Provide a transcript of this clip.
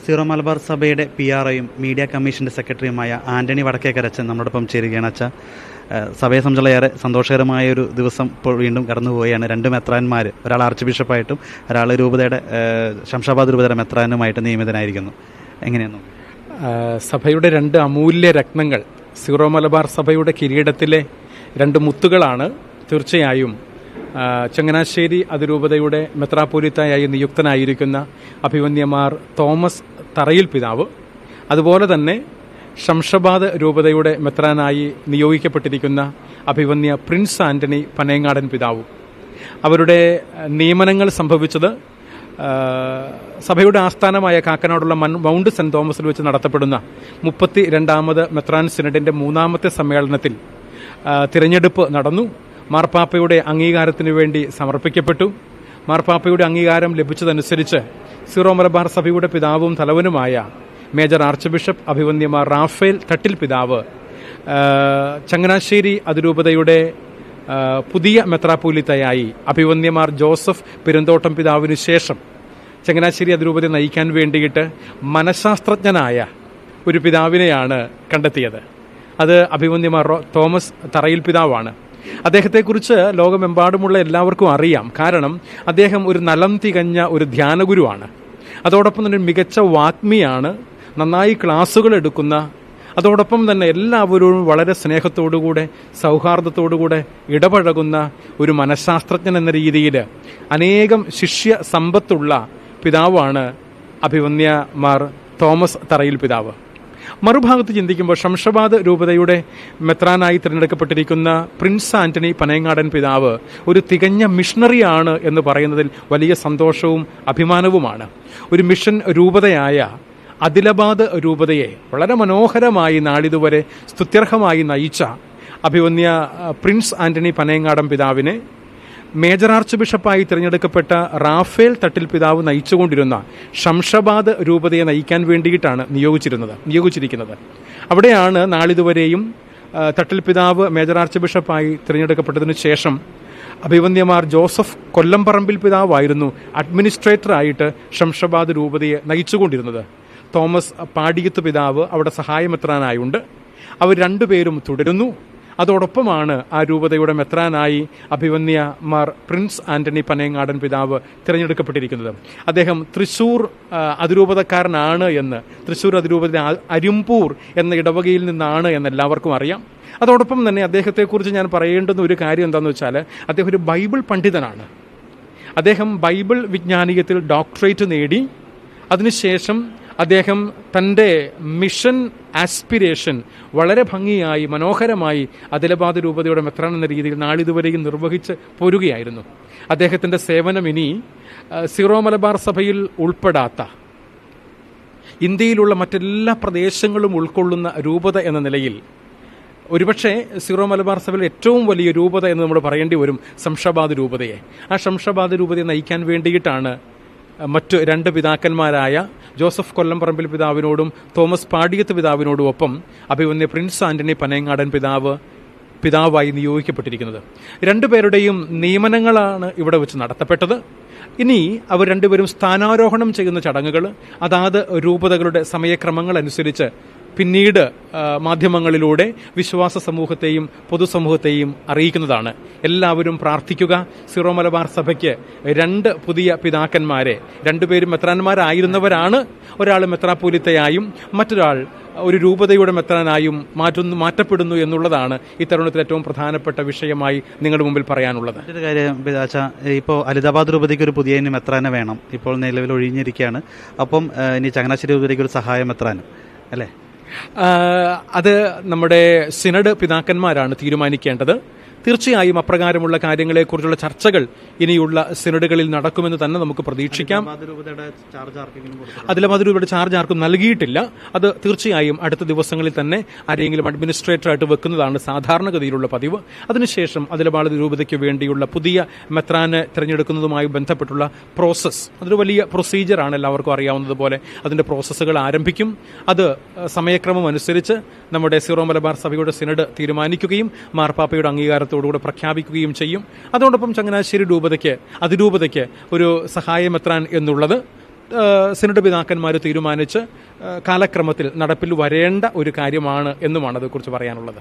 Zero Malabar സഭയുടെ PROയും media കമ്മീഷൻ്റെ സെക്രട്ടറിയുമായ ആൻ്റണി വടക്കേക്കരച്ചൻ നമ്മോടൊപ്പം ചേരുകയാണ്. അച്ഛാ, സഭയെ സംബന്ധിച്ചുള്ള ഏറെ സന്തോഷകരമായൊരു ദിവസം ഇപ്പോൾ വീണ്ടും കടന്നുപോവുകയാണ്. രണ്ട് മെത്രാന്മാർ, ഒരാൾ ആർച്ച് ബിഷപ്പായിട്ടും ഒരാൾ രൂപതയുടെ ശംഷാബാദ് രൂപതയുടെ മെത്രാനുമായിട്ട് നിയമിതനായിരിക്കുന്നു. എങ്ങനെയാണ് സഭയുടെ രണ്ട് അമൂല്യ രത്നങ്ങൾ, സീറോ മലബാർ സഭയുടെ കിരീടത്തിലെ രണ്ട് മുത്തുകളാണ്. തീർച്ചയായും ചങ്ങനാശ്ശേരി അതിരൂപതയുടെ മെത്രാപ്പോലീത്തായി നിയുക്തനായിരിക്കുന്ന അഭിവന്യമാർ തോമസ് തറയിൽ പിതാവ്, അതുപോലെ തന്നെ ശംഷാബാദ് രൂപതയുടെ മെത്രാനായി നിയോഗിക്കപ്പെട്ടിരിക്കുന്ന അഭിവന്യ പ്രിൻസ് ആന്റണി പനയങ്ങാടൻ പിതാവും. അവരുടെ നിയമനങ്ങൾ സംഭവിച്ചത് സഭയുടെ ആസ്ഥാനമായ കാക്കനാടുള്ള മൗണ്ട് സെന്റ് തോമസിൽ വെച്ച് നടത്തപ്പെടുന്ന 32ാമത് മെത്രാൻ സിനഡിന്റെ 3ാമത്തെ സമ്മേളനത്തിൽ തിരഞ്ഞെടുപ്പ് നടന്നു. മാർപ്പാപ്പയുടെ അംഗീകാരത്തിനു വേണ്ടി സമർപ്പിക്കപ്പെട്ടു. മാർപ്പാപ്പയുടെ അംഗീകാരം ലഭിച്ചതനുസരിച്ച് സീറോ മലബാർ സഭയുടെ പിതാവും തലവനുമായ major arch bishop അഭിവന്യമാർ Raphael Thattil പിതാവ് ചങ്ങനാശ്ശേരി അതിരൂപതയുടെ പുതിയ മെത്രാപ്പോലീത്തയായി അഭിവന്യമാർ ജോസഫ് പെരുന്തോട്ടം പിതാവിനു ശേഷം ചങ്ങനാശ്ശേരി അതിരൂപതയെ നയിക്കാൻ വേണ്ടിയിട്ട് മനഃശാസ്ത്രജ്ഞനായ ഒരു പിതാവിനെയാണ് കണ്ടെത്തിയത്. അത് അഭിവന്യമാർ തോമസ് തറയിൽ പിതാവാണ്. അദ്ദേഹത്തെക്കുറിച്ച് ലോകമെമ്പാടുമുള്ള എല്ലാവർക്കും അറിയാം. കാരണം അദ്ദേഹം ഒരു നലം തികഞ്ഞ ഒരു ധ്യാനഗുരുവാണ്. അതോടൊപ്പം തന്നെ മികച്ച വാഗ്മിയാണ്, നന്നായി ക്ലാസുകൾ എടുക്കുന്ന, അതോടൊപ്പം തന്നെ എല്ലാവരോടും വളരെ സ്നേഹത്തോടുകൂടെ സൗഹാർദ്ദത്തോടുകൂടെ ഇടപഴകുന്ന ഒരു മനഃശാസ്ത്രജ്ഞൻ എന്ന രീതിയിൽ അനേകം ശിഷ്യ സമ്പത്തുള്ള പിതാവാണ് അഭിവന്യമാർ തോമസ് തറയിൽ പിതാവ്. മറുഭാഗത്ത് ചിന്തിക്കുമ്പോൾ ശംഷാബാദ് രൂപതയുടെ മെത്രാനായി തിരഞ്ഞെടുക്കപ്പെട്ടിരിക്കുന്ന പ്രിൻസ് ആന്റണി പനയങ്ങാടൻ പിതാവ് ഒരു തികഞ്ഞ മിഷണറിയാണ് എന്ന് പറയുന്നതിൽ വലിയ സന്തോഷവും അഭിമാനവുമാണ്. ഒരു മിഷൻ രൂപതയായ അദിലാബാദ് രൂപതയെ വളരെ മനോഹരമായി നാളിതുവരെ സ്തുത്യർഹമായി നയിച്ച അഭിവന്യ പ്രിൻസ് ആന്റണി പനയങ്ങാടൻ പിതാവിനെ മേജർ ആർച്ച് ബിഷപ്പായി തിരഞ്ഞെടുക്കപ്പെട്ട റാഫേൽ തട്ടിൽ പിതാവ് നയിച്ചുകൊണ്ടിരുന്ന ശംഷാബാദ് രൂപതയെ നയിക്കാൻ വേണ്ടിയിട്ടാണ് നിയോഗിച്ചിരിക്കുന്നത്. അവിടെയാണ് നാളിതുവരെയും തട്ടിൽ പിതാവ് മേജർ ആർച്ച് ബിഷപ്പായി തിരഞ്ഞെടുക്കപ്പെട്ടതിനു ശേഷം അഭിവന്യമാർ ജോസഫ് കൊല്ലംപറമ്പിൽ പിതാവായിരുന്നു അഡ്മിനിസ്ട്രേറ്ററായിട്ട് ശംഷാബാദ് രൂപതയെ നയിച്ചുകൊണ്ടിരുന്നത്. തോമസ് പാടിയത്ത് പിതാവ് അവിടെ സഹായമെത്രാനായുണ്ട്. അവർ രണ്ടുപേരും തുടരുന്നു. അതോടൊപ്പമാണ് ആ രൂപതയുടെ മെത്രാനായി അഭിവന്യമാർ പ്രിൻസ് ആന്റണി പനയങ്ങാടൻ പിതാവ് തിരഞ്ഞെടുക്കപ്പെട്ടിരിക്കുന്നത്. അദ്ദേഹം തൃശൂർ അതിരൂപതക്കാരനാണ് എന്ന്, തൃശൂർ അതിരൂപത അരിമ്പൂർ എന്ന ഇടവകയിൽ നിന്നാണ് എന്ന് എല്ലാവർക്കും അറിയാം. അതോടൊപ്പം തന്നെ അദ്ദേഹത്തെക്കുറിച്ച് ഞാൻ പറയേണ്ടുന്ന ഒരു കാര്യം എന്താണെന്ന് വെച്ചാൽ, അദ്ദേഹം ഒരു ബൈബിൾ പണ്ഡിതനാണ്. അദ്ദേഹം ബൈബിൾ വിജ്ഞാനീയത്തിൽ ഡോക്ടറേറ്റ് നേടി. അതിനുശേഷം അദ്ദേഹം തൻ്റെ മിഷൻ ആസ്പിരേഷൻ വളരെ ഭംഗിയായി മനോഹരമായി അദിലാബാദ് രൂപതയുടെ മെത്രാൻ എന്ന രീതിയിൽ നാളിതുവരെയും നിർവഹിച്ച് പോരുകയായിരുന്നു. അദ്ദേഹത്തിൻ്റെ സേവനം ഇനി സീറോ മലബാർ സഭയിൽ ഉൾപ്പെടാത്ത ഇന്ത്യയിലുള്ള മറ്റെല്ലാ പ്രദേശങ്ങളും ഉൾക്കൊള്ളുന്ന രൂപത എന്ന നിലയിൽ, ഒരുപക്ഷെ സീറോ മലബാർ സഭയിൽ ഏറ്റവും വലിയ രൂപത എന്ന് നമ്മൾ പറയേണ്ടി വരും ശംഷാബാദ് രൂപതയെ. ആ ശംഷാബാദ് രൂപതയെ നയിക്കാൻ വേണ്ടിയിട്ടാണ് മറ്റ് രണ്ട് പിതാക്കന്മാരായ ജോസഫ് കൊല്ലംപറമ്പിൽ പിതാവിനോടും തോമസ് പാടിയത്ത് പിതാവിനോടും ഒപ്പം അഭിവന്യ പ്രിൻസ് ആന്റണി പനയങ്ങാടൻ പിതാവായി നിയോഗിക്കപ്പെട്ടിരിക്കുന്നത്. രണ്ടുപേരുടെയും നിയമനങ്ങളാണ് ഇവിടെ വെച്ച് നടത്തപ്പെട്ടത്. ഇനി അവർ രണ്ടുപേരും സ്ഥാനാരോഹണം ചെയ്യുന്ന ചടങ്ങുകൾ അതാത് രൂപതകളുടെ സമയക്രമങ്ങൾ അനുസരിച്ച് പിന്നീട് മാധ്യമങ്ങളിലൂടെ വിശ്വാസ സമൂഹത്തെയും പൊതുസമൂഹത്തെയും അറിയിക്കുന്നതാണ്. എല്ലാവരും പ്രാർത്ഥിക്കുക. സീറോ മലബാർ സഭയ്ക്ക് രണ്ട് പുതിയ പിതാക്കന്മാരെ, രണ്ടുപേരും മെത്രാന്മാരായിരുന്നവരാണ്. ഒരാൾ മെത്രാപ്പോലീത്തയായും മറ്റൊരാൾ ഒരു രൂപതയുടെ മെത്രാനായും മാറ്റപ്പെടുന്നു എന്നുള്ളതാണ് ഇത്തരുണത്തിൽ ഏറ്റവും പ്രധാനപ്പെട്ട വിഷയമായി നിങ്ങളുടെ മുമ്പിൽ പറയാനുള്ളത്. മറ്റൊരു കാര്യം പിതാച്ച, ഇപ്പോൾ അലിദാബാദ് രൂപതയ്ക്ക് ഒരു പുതിയ മെത്രാനെ വേണം. ഇപ്പോൾ നിലവിൽ ഒഴിഞ്ഞിരിക്കുകയാണ്. അപ്പം ഇനി ചങ്ങനാശ്ശേരി രൂപതയ്ക്ക് ഒരു സഹായ മെത്രാനും അല്ലേ? അത് നമ്മുടെ സിനഡ് പിതാക്കന്മാരാണ് തീരുമാനിക്കേണ്ടത്. തീർച്ചയായും അപ്രകാരമുള്ള കാര്യങ്ങളെക്കുറിച്ചുള്ള ചർച്ചകൾ ഇനിയുള്ള സിനഡുകളിൽ നടക്കുമെന്ന് തന്നെ നമുക്ക് പ്രതീക്ഷിക്കാം. അദിലാബാദ് രൂപയുടെ ചാർജ് ആർക്കും നൽകിയിട്ടില്ല. അത് തീർച്ചയായും അടുത്ത ദിവസങ്ങളിൽ തന്നെ ആരെങ്കിലും അഡ്മിനിസ്ട്രേറ്ററായിട്ട് വെക്കുന്നതാണ് സാധാരണഗതിയിലുള്ള പതിവ്. അതിനുശേഷം അദിലാബാദ് രൂപതയ്ക്ക് വേണ്ടിയുള്ള പുതിയ മെത്രാനെ തിരഞ്ഞെടുക്കുന്നതുമായി ബന്ധപ്പെട്ടുള്ള പ്രോസസ്സ്, അതൊരു വലിയ പ്രൊസീജിയറാണ്, എല്ലാവർക്കും അറിയാവുന്നതുപോലെ. അതിന്റെ പ്രോസസ്സുകൾ ആരംഭിക്കും. അത് സമയക്രമം അനുസരിച്ച് നമ്മുടെ സീറോ മലബാർ സഭയുടെ സിനഡ് തീരുമാനിക്കുകയും മാർപ്പാപ്പയുടെ അംഗീകാരത്തോടുകൂടെ പ്രഖ്യാപിക്കുകയും ചെയ്യും. അതോടൊപ്പം ചങ്ങനാശ്ശേരി അതിരൂപതയ്ക്ക് ഒരു സഹായമെത്രാൻ എന്നുള്ളത് സിനഡ് പിതാക്കന്മാർ തീരുമാനിച്ച് കാലക്രമത്തിൽ നടപ്പിൽ വരേണ്ട ഒരു കാര്യമാണ് എന്നുമാണ് അതേക്കുറിച്ച് പറയാനുള്ളത്.